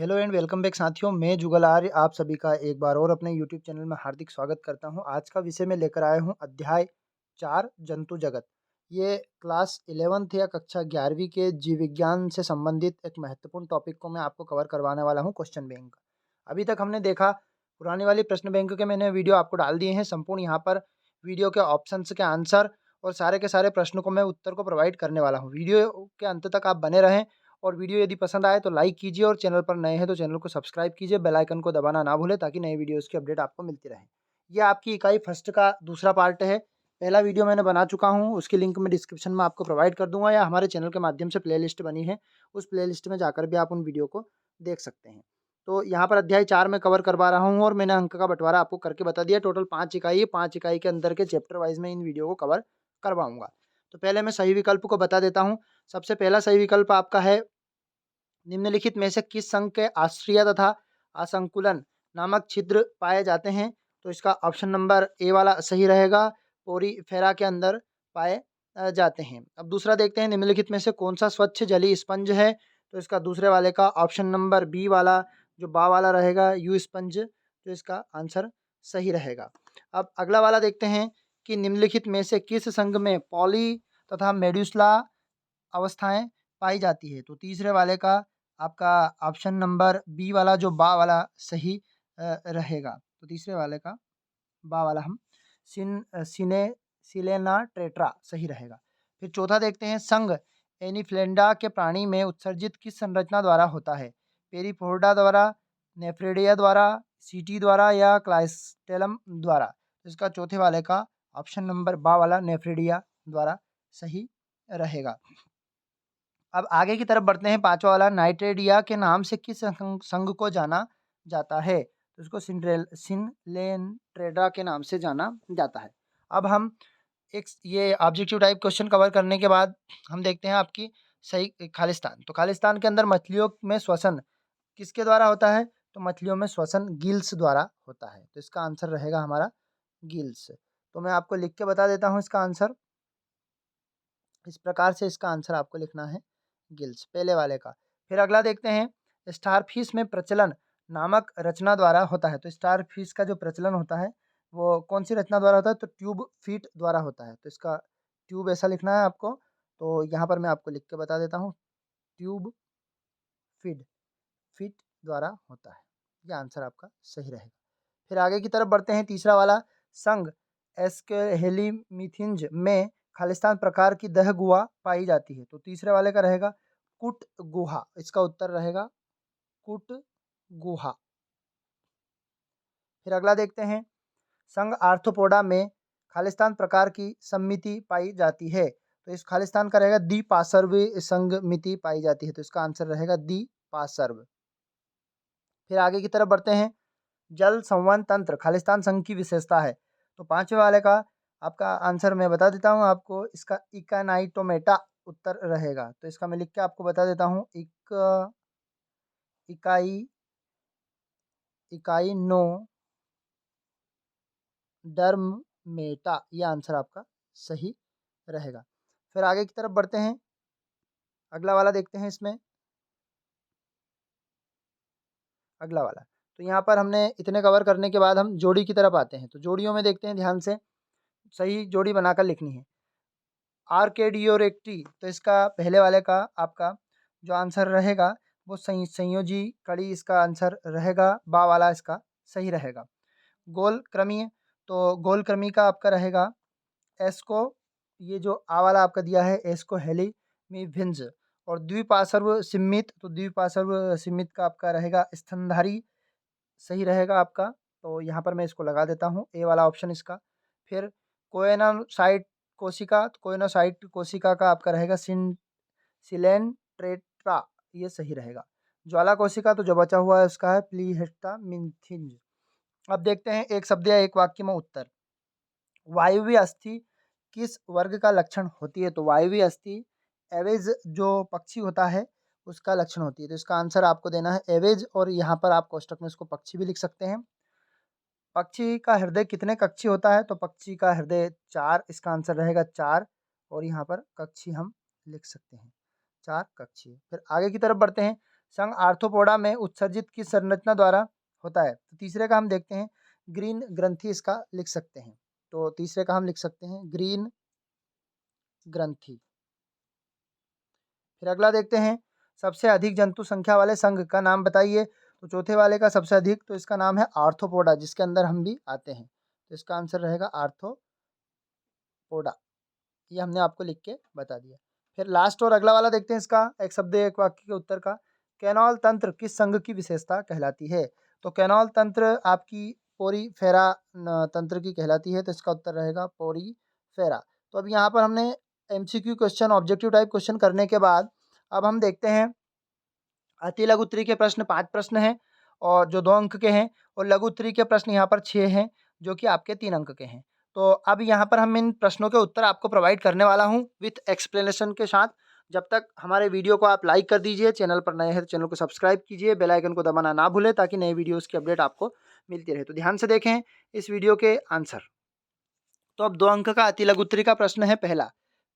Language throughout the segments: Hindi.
हेलो एंड वेलकम बैक साथियों, मैं जुगल आर्य आप सभी का एक बार और अपने यूट्यूब चैनल में हार्दिक स्वागत करता हूं। आज का विषय मैं लेकर आया हूं अध्याय 4 जंतु जगत। ये क्लास 11th या कक्षा 11वीं के जीव विज्ञान से संबंधित एक महत्वपूर्ण टॉपिक को मैं आपको कवर करवाने वाला हूं, क्वेश्चन बैंक। अभी तक हमने देखा पुरानी वाली प्रश्न बैंक के मैंने वीडियो आपको डाल दिए हैं। संपूर्ण यहाँ पर वीडियो के ऑप्शंस के आंसर और सारे के सारे प्रश्नों को मैं उत्तर को प्रोवाइड करने वाला हूँ। वीडियो के अंत तक आप बने रहें और वीडियो यदि पसंद आए तो लाइक कीजिए और चैनल पर नए हैं तो चैनल को सब्सक्राइब कीजिए, बेल आइकन को दबाना ना भूलें ताकि नए वीडियोस की अपडेट आपको मिलती रहे। ये आपकी इकाई फर्स्ट का दूसरा पार्ट है। पहला वीडियो मैंने बना चुका हूँ, उसकी लिंक मैं डिस्क्रिप्शन में आपको प्रोवाइड कर दूंगा या हमारे चैनल के माध्यम से प्लेलिस्ट बनी है, उस प्लेलिस्ट में जाकर भी आप उन वीडियो को देख सकते हैं। तो यहाँ पर अध्याय 4 में कवर करवा रहा हूँ और मैंने अंक का बंटवारा आपको करके बता दिया। टोटल 5 इकाई है, 5 इकाई के अंदर के चैप्टर वाइज में इन वीडियो को कवर करवाऊंगा। तो पहले मैं सही विकल्प को बता देता हूँ। सबसे पहला सही विकल्प आपका है निम्नलिखित में से किस संघ के आश्रय तथा असंकुलन नामक छिद्र पाए जाते हैं? तो इसका ऑप्शन नंबर ए वाला सही रहेगा। पोरीफेरा के अंदर पाए जाते हैं। अब दूसरा देखते हैं, निम्नलिखित में से कौन सा स्वच्छ जलीय स्पंज है? तो इसका दूसरे वाले का ऑप्शन नंबर बी वाला जो बा वाला रहेगा, यू स्पंज, जो इसका आंसर सही रहेगा। अब अगला वाला देखते हैं कि निम्नलिखित में से किस संघ में पॉली तथा मेडुसला अवस्थाएं पाई जाती है? तो तीसरे वाले का आपका ऑप्शन नंबर बी वाला जो बा वाला सही रहेगा। तो तीसरे वाले का बा वाला हम सिने सिलेना ट्रेट्रा सही रहेगा। फिर चौथा देखते हैं, संघ एनिफ्लेंडा के प्राणी में उत्सर्जित किस संरचना द्वारा होता है? पेरिफोर्डा द्वारा, नेफ्रेडिया द्वारा, सीटी द्वारा या क्लाइस्टेलम द्वारा? तो इसका चौथे वाले का ऑप्शन नंबर बा वाला नेफ्रेडिया द्वारा सही रहेगा। अब आगे की तरफ बढ़ते हैं। पांचवा वाला, नाइट्रेडिया के नाम से किस संघ को जाना जाता है? तो इसको सिनलेंट्रेडा के नाम से जाना जाता है। अब हम एक ये ऑब्जेक्टिव टाइप क्वेश्चन कवर करने के बाद हम देखते हैं आपकी सही खालिस्तान। तो खालिस्तान के अंदर मछलियों में श्वसन किसके द्वारा होता है? तो मछलियों में श्वसन गिल्स द्वारा होता है। तो इसका आंसर रहेगा हमारा गिल्स। तो मैं आपको लिख के बता देता हूँ इसका आंसर। इस प्रकार से इसका आंसर आपको लिखना है गिल्स, पहले वाले का। फिर अगला देखते हैं, स्टारफिश में प्रचलन नामक रचना द्वारा होता है। तो स्टारफिश का जो प्रचलन होता है वो कौन सी रचना द्वारा होता है? तो ट्यूब फीट द्वारा होता है। तो इसका ट्यूब ऐसा लिखना है आपको। तो यहाँ पर मैं आपको लिख के बता देता हूँ, ट्यूब फीड फीट द्वारा होता है। ये आंसर आपका सही रहेगा। फिर आगे की तरफ बढ़ते हैं। तीसरा वाला, संघ एस्केहेलीमिथिंज में खालिस्तान प्रकार की दह गुहा पाई जाती है। तो तीसरे वाले का रहेगा कुट गुहा। इसका उत्तर रहेगा कुट गुहा। फिर अगला देखते हैं, संघ आर्थ्रोपोडा में खालिस्तान प्रकार की सम्मिति पाई जाती है। तो इस खालिस्तान का रहेगा द्विपार्श्व संगमिति पाई जाती है। तो इसका आंसर रहेगा द्विपार्श्व। फिर आगे की तरफ बढ़ते हैं, जल संवहन तंत्र खालिस्तान संघ की विशेषता है। तो पांचवें वाले का आपका आंसर मैं बता देता हूँ आपको, इसका इकानाइटोमेटा उत्तर रहेगा। तो इसका मैं लिख के आपको बता देता हूँ, इकाई इकाई नो डर्मेटा, ये आंसर आपका सही रहेगा। फिर आगे की तरफ बढ़ते हैं, अगला वाला देखते हैं। इसमें अगला वाला, तो यहाँ पर हमने इतने कवर करने के बाद हम जोड़ी की तरफ आते हैं। तो जोड़ियों में देखते हैं, ध्यान से सही जोड़ी बनाकर लिखनी है। आर्केडियोरेक्टी, तो इसका पहले वाले का आपका जो आंसर रहेगा वो संयोजी कड़ी इसका आंसर रहेगा, बा वाला इसका सही रहेगा। गोल क्रमीय, तो गोल क्रमी का आपका रहेगा एस्को, ये जो आ वाला आपका दिया है एस्को हेली में भिंज। और द्विपार्श्व सिमित, तो द्विपार्श्व सिमित का आपका रहेगा स्तनधारी सही रहेगा आपका। तो यहाँ पर मैं इसको लगा देता हूँ, ए वाला ऑप्शन इसका। फिर कोएनासाइट कोशिका, तो कोएनासाइट कोशिका का आपका रहेगा सिलेंट्रेटा, ये सही रहेगा। ज्वाला कोशिका, तो जो बचा हुआ है उसका है प्लीहेस्टा मिन्थिंज। अब देखते हैं एक शब्द या एक वाक्य में उत्तर। वायवीय अस्थि किस वर्ग का लक्षण होती है? तो वायवीय अस्थि एवेज जो पक्षी होता है उसका लक्षण होती है। तो इसका आंसर आपको देना है एवेज, और यहाँ पर आप कोष्टक में इसको पक्षी भी लिख सकते हैं। पक्षी का हृदय कितने कक्षी होता है? तो पक्षी का हृदय 4, इसका आंसर रहेगा 4, और यहाँ पर कक्षी हम लिख सकते हैं 4 कक्षी। फिर आगे की तरफ बढ़ते हैं, संघ आर्थ्रोपोडा में उत्सर्जित किस संरचना द्वारा होता है? तो तीसरे का हम देखते हैं, ग्रीन ग्रंथि इसका लिख सकते हैं। तो तीसरे का हम लिख सकते हैं ग्रीन ग्रंथि। फिर अगला देखते हैं, सबसे अधिक जंतु संख्या वाले संघ का नाम बताइए। तो चौथे वाले का सबसे अधिक, तो इसका नाम है आर्थ्रोपोडा, जिसके अंदर हम भी आते हैं। तो इसका आंसर रहेगा आर्थ्रोपोडा। ये हमने आपको लिख के बता दिया। फिर लास्ट और अगला वाला देखते हैं, इसका एक शब्द एक वाक्य के उत्तर का। कैनाल तंत्र किस संघ की विशेषता कहलाती है? तो कैनाल तंत्र आपकी पोरीफेरा तंत्र की कहलाती है। तो इसका उत्तर रहेगा पोरीफेरा। तो अब यहाँ पर हमने MCQ question, objective type question करने के बाद अब हम देखते हैं अति लघु उत्तरी के प्रश्न 5 प्रश्न हैं और जो 2 अंक के हैं, और लघु उत्तरी के प्रश्न यहाँ पर 6 हैं जो कि आपके 3 अंक के हैं। तो अब यहाँ पर हम इन प्रश्नों के उत्तर आपको प्रोवाइड करने वाला हूँ विथ एक्सप्लेनेशन के साथ। जब तक हमारे वीडियो को आप लाइक कर दीजिए, चैनल पर नए हैं तो चैनल को सब्सक्राइब कीजिए, बेल आइकन को दबाना ना भूलें ताकि नए वीडियोज़ की अपडेट आपको मिलती रहे। तो ध्यान से देखें इस वीडियो के आंसर। तो अब 2 अंक का अति लघु उत्तरी का प्रश्न है पहला,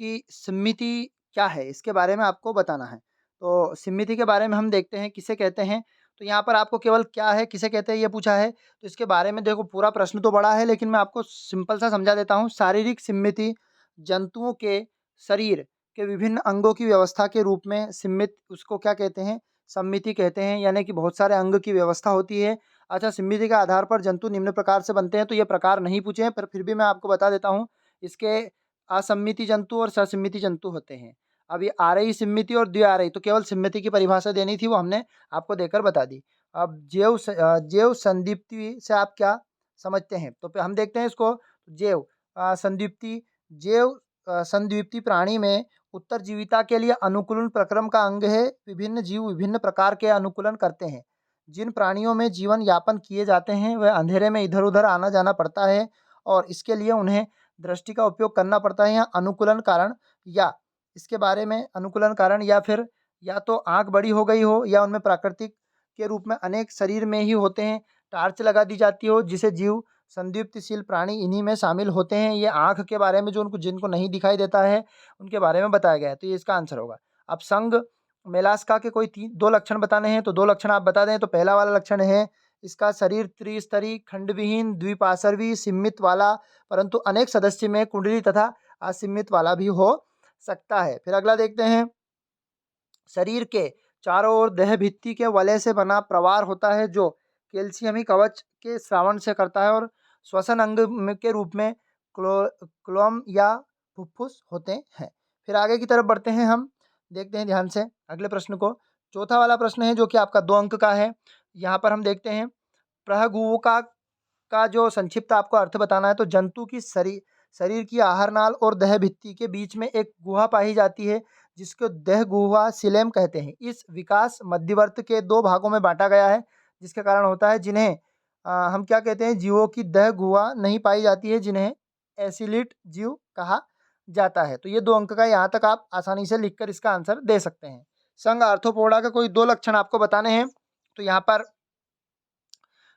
कि सिमिति क्या है, इसके बारे में आपको बताना है। तो सिमिति के बारे में हम देखते हैं किसे कहते हैं। तो यहाँ पर आपको केवल क्या है, किसे कहते हैं ये पूछा है। तो इसके बारे में देखो, पूरा प्रश्न तो बड़ा है लेकिन मैं आपको सिंपल सा समझा देता हूँ। शारीरिक सिमिति जंतुओं के शरीर के विभिन्न अंगों की व्यवस्था के रूप में सिमित, उसको क्या कहते हैं, सम्मिति कहते हैं, यानी कि बहुत सारे अंग की व्यवस्था होती है। अच्छा, सिमिति के आधार पर जंतु निम्न प्रकार से बनते हैं, तो ये प्रकार नहीं पूछे हैं, पर फिर भी मैं आपको बता देता हूँ। इसके असम्मिति जंतु और ससिमिति जंतु होते हैं। अब ये आरई सिमिति और द्विआरई, तो केवल सिमिति की परिभाषा देनी थी, वो हमने आपको देकर बता दी। अब जैव संदीप्ति से आप क्या समझते हैं? तो हम देखते हैं इसको। जैव संदीप्ति, जैव संदीप्ति प्राणी में उत्तरजीविता के लिए अनुकूलन प्रक्रम का अंग है। विभिन्न जीव विभिन्न प्रकार के अनुकूलन करते हैं। जिन प्राणियों में जीवन यापन किए जाते हैं वह अंधेरे में इधर उधर आना जाना पड़ता है और इसके लिए उन्हें दृष्टि का उपयोग करना पड़ता है। यहाँ अनुकूलन कारण, या इसके बारे में अनुकूलन कारण, या फिर या तो आँख बड़ी हो गई हो, या उनमें प्राकृतिक के रूप में अनेक शरीर में ही होते हैं। टार्च लगा दी जाती हो, जिसे जीव संदीप्तिशील प्राणी इन्हीं में शामिल होते हैं। ये आँख के बारे में, जो उनको जिनको नहीं दिखाई देता है उनके बारे में बताया गया है। तो ये इसका आंसर होगा। अब संघ मेलास्का के कोई 2 लक्षण बताने हैं, तो 2 लक्षण आप बता दें। तो पहला वाला लक्षण है इसका शरीर त्रिस्तरी, खंडविहीन, द्विपार्श्वी, सिमित वाला, परंतु अनेक सदस्य में कुंडली तथा असीमित वाला भी हो सकता है। फिर अगला देखते हैं, शरीर के चारों ओर देह भित्ति के वलय से बना प्रवार होता है जो कैल्शियमी कवच के श्रावण से करता है, और श्वसन अंग के रूप में क्लोम या फुफ्फुस होते हैं। फिर आगे की तरफ बढ़ते हैं, हम देखते हैं ध्यान से अगले प्रश्न को। चौथा वाला प्रश्न है जो कि आपका 2 अंक का है। यहाँ पर हम देखते हैं, प्रहगुवका का जो संक्षिप्त आपको अर्थ बताना है। तो जंतु की शरीर की आहार नाल और देह भित्ति के बीच में एक गुहा पाई जाती है जिसको देह गुहा सिलेम कहते हैं। इस विकास मध्यवर्त के 2 भागों में बांटा गया है, जिसके कारण होता है जिन्हें हम क्या कहते हैं, जीवों की देह गुहा नहीं पाई जाती है, जिन्हें एसिलिट जीव कहा जाता है। तो ये 2 अंक का, यहाँ तक आप आसानी से लिखकर इसका आंसर दे सकते हैं। संघ आर्थ्रोपोडा का कोई 2 लक्षण आपको बताने हैं, तो यहाँ पर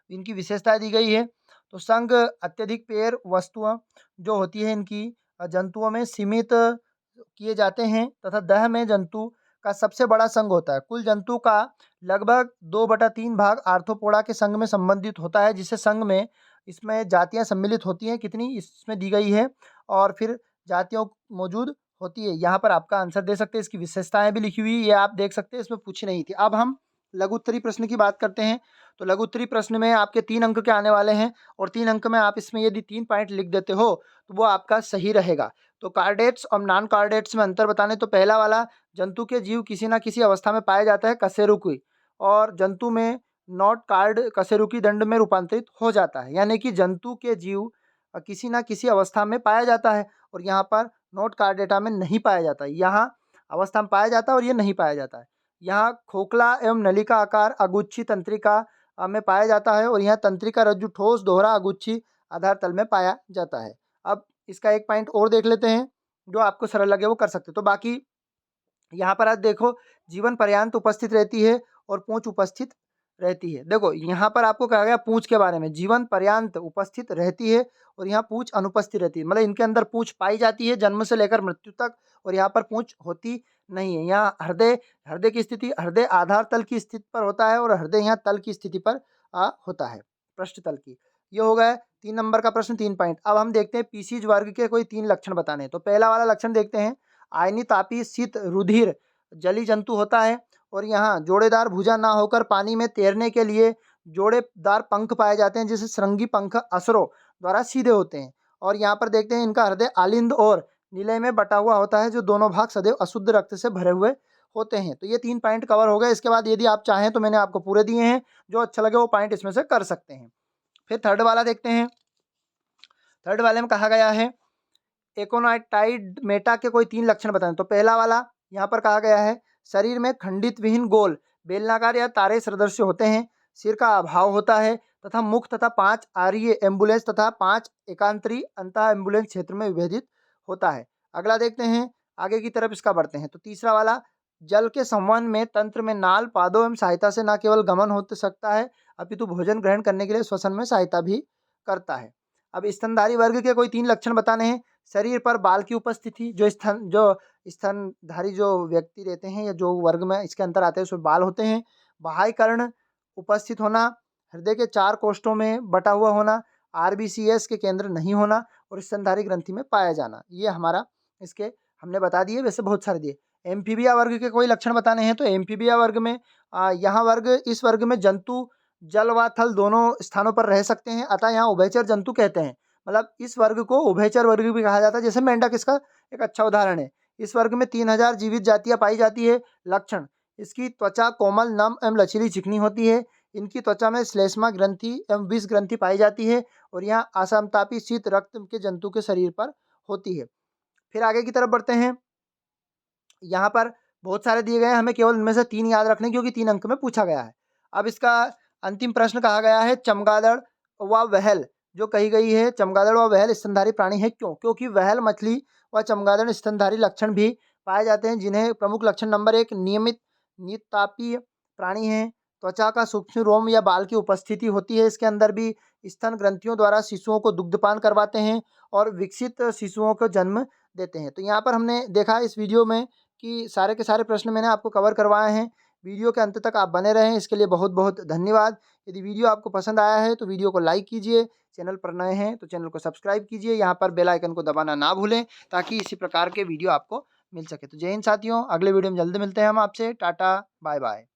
इनकी विशेषताएं दी गई है। तो संघ अत्यधिक पेड़ वस्तुओं जो होती है इनकी जंतुओं में सीमित किए जाते हैं, तथा दह में जंतु का सबसे बड़ा संघ होता है। कुल जंतु का लगभग 2/3 भाग आर्थ्रोपोडा के संघ में संबंधित होता है, जिससे संघ में इसमें जातियां सम्मिलित होती हैं, कितनी इसमें दी गई है, और फिर जातियों मौजूद होती है। यहाँ पर आपका आंसर दे सकते हैं। इसकी विशेषताएं भी लिखी हुई, ये आप देख सकते हैं, इसमें पूछी नहीं थी। अब हम लघु उत्तरी प्रश्न की बात करते हैं। तो लघु उत्तरी प्रश्न में आपके 3 अंक के आने वाले हैं, और 3 अंक में आप इसमें यदि 3 पॉइंट लिख देते हो तो वो आपका सही रहेगा। तो कार्डेट्स और नॉन कार्डेट्स में अंतर बताने, तो पहला वाला, जंतु के जीव किसी न किसी अवस्था में पाया जाता है कशेरुकी, और जंतु में नॉट कार्ड कशेरुकी दंड में रूपांतरित हो जाता है। यानी कि जंतु के जीव किसी न किसी अवस्था में पाया जाता है, और यहाँ पर नॉट कार्डेटा में नहीं पाया जाता है। यहाँ अवस्था में पाया जाता है और ये नहीं पाया जाता है। यहाँ खोखला एवं नलिका आकार अगुच्छी तंत्रिका में पाया जाता है, और यहाँ तंत्रिका रज्जु ठोस दोहरा अगुच्छी आधार तल में पाया जाता है। अब इसका एक पॉइंट और देख लेते हैं, जो आपको सरल लगे वो कर सकते हो। तो बाकी यहाँ पर आज देखो, जीवन पर्यंत उपस्थित रहती है और पूंछ उपस्थित रहती है। देखो यहाँ पर आपको कहा गया पूंछ के बारे में, जीवन पर्यंत उपस्थित रहती है और यहाँ पूंछ अनुपस्थित रहती है। मतलब इनके अंदर पूंछ पाई जाती है जन्म से लेकर मृत्यु तक, और यहाँ पर पूँछ होती नहीं है। यहाँ हृदय हृदय की स्थिति हृदय आधार तल की स्थिति पर होता है और हृदय यहाँ तल की स्थिति पर होता है, पृष्ठ तल की। ये हो गया 3 नंबर का प्रश्न, 3 पॉइंट। अब हम देखते हैं पीसीज वर्ग के कोई 3 लक्षण बताने हैं। तो पहला वाला लक्षण देखते हैं, आयनीतापी शीत रुधिर जलीय जंतु होता है और यहाँ जोड़ेदार भुजा ना होकर पानी में तैरने के लिए जोड़ेदार पंख पाए जाते हैं, जिसे श्रृंगी पंख असरों द्वारा सीधे होते हैं। और यहाँ पर देखते हैं इनका हृदय आलिंद और निलय में बटा हुआ होता है, जो दोनों भाग सदैव अशुद्ध रक्त से भरे हुए होते हैं। तो ये 3 पॉइंट कवर हो गए। इसके बाद यदि आप चाहें तो मैंने आपको पूरे दिए हैं, जो अच्छा लगे वो पॉइंट इसमें से कर सकते हैं। फिर थर्ड वाला देखते हैं। थर्ड वाले में कहा गया है एकोनाइटाइड मेटा के कोई 3 लक्षण बताएं। तो पहला वाला यहाँ पर कहा गया है, शरीर में खंडित विहीन गोल बेलनाकार या तारे सदृश्य होते हैं, सिर का अभाव होता है तथा मुख तथा 5 आर्य एम्बुलेंस तथा 5 एकांतरी अंतः एम्बुलेंस क्षेत्र में विभेदित होता है। अगला देखते हैं, आगे की तरफ इसका बढ़ते हैं। तो तीसरा वाला, जल के संवहन में तंत्र में नाल पादों एवं सहायता से न केवल गमन हो सकता है अपितु भोजन ग्रहण करने के लिए श्वसन में सहायता भी करता है। अब स्तनधारी वर्ग के कोई 3 लक्षण बताने हैं। शरीर पर बाल की उपस्थिति, जो स्तनधारी जो व्यक्ति रहते हैं या जो वर्ग में इसके अंतर आते हैं उसमें बाल होते हैं। बाह्यकर्ण उपस्थित होना, हृदय के 4 कोष्ठों में बटा हुआ होना, आरबीसीएस के केंद्र नहीं होना और स्तनधारी ग्रंथि में पाया जाना। ये हमारा इसके हमने बता दिए, वैसे बहुत सारे दिए। एम्फीबिया वर्ग के कोई लक्षण बताने हैं। तो एम्फीबिया वर्ग में इस वर्ग में जंतु जल व थल दोनों स्थानों पर रह सकते हैं, अतः यहाँ उभयचर जंतु कहते हैं। मतलब इस वर्ग को उभयचर वर्ग भी कहा जाता है। जैसे मेंढक इसका एक अच्छा उदाहरण है। इस वर्ग में 3000 जीवित जातियां पाई जाती है। लक्षण, इसकी त्वचा कोमल, नम एवं लचीली चिकनी होती है। इनकी त्वचा में श्लेष्मा ग्रंथि एवं विष ग्रंथि पाई जाती है और यहाँ असमतापी शीत रक्त के जंतु के शरीर पर होती है। फिर आगे की तरफ बढ़ते हैं। यहाँ पर बहुत सारे दिए गए हैं, हमें केवल इनमें से 3 याद रखने, क्योंकि 3 अंक में पूछा गया है। अब इसका अंतिम प्रश्न कहा गया है, चमगादड़ व वहल जो कही गई है, चमगादड़ व वहल स्तनधारी प्राणी है क्यों? क्योंकि वहल मछली व चमगादड़ स्तनधारी लक्षण भी पाए जाते हैं, जिन्हें प्रमुख लक्षण नंबर 1 नियमित नितापीय प्राणी है, त्वचा का सूक्ष्म रोम या बाल की उपस्थिति होती है इसके अंदर भी, स्तन ग्रंथियों द्वारा शिशुओं को दुग्धपान करवाते हैं और विकसित शिशुओं को जन्म देते हैं। तो यहाँ पर हमने देखा इस वीडियो में कि सारे के सारे प्रश्न मैंने आपको कवर करवाए हैं। वीडियो के अंत तक आप बने रहें, इसके लिए बहुत बहुत धन्यवाद। यदि वीडियो आपको पसंद आया है तो वीडियो को लाइक कीजिए, चैनल पर नए हैं तो चैनल को सब्सक्राइब कीजिए, यहाँ पर बेल आइकन को दबाना ना भूलें ताकि इसी प्रकार के वीडियो आपको मिल सके। तो जय हिंद साथियों, अगले वीडियो में जल्दी मिलते हैं हम आपसे। Tata, bye bye.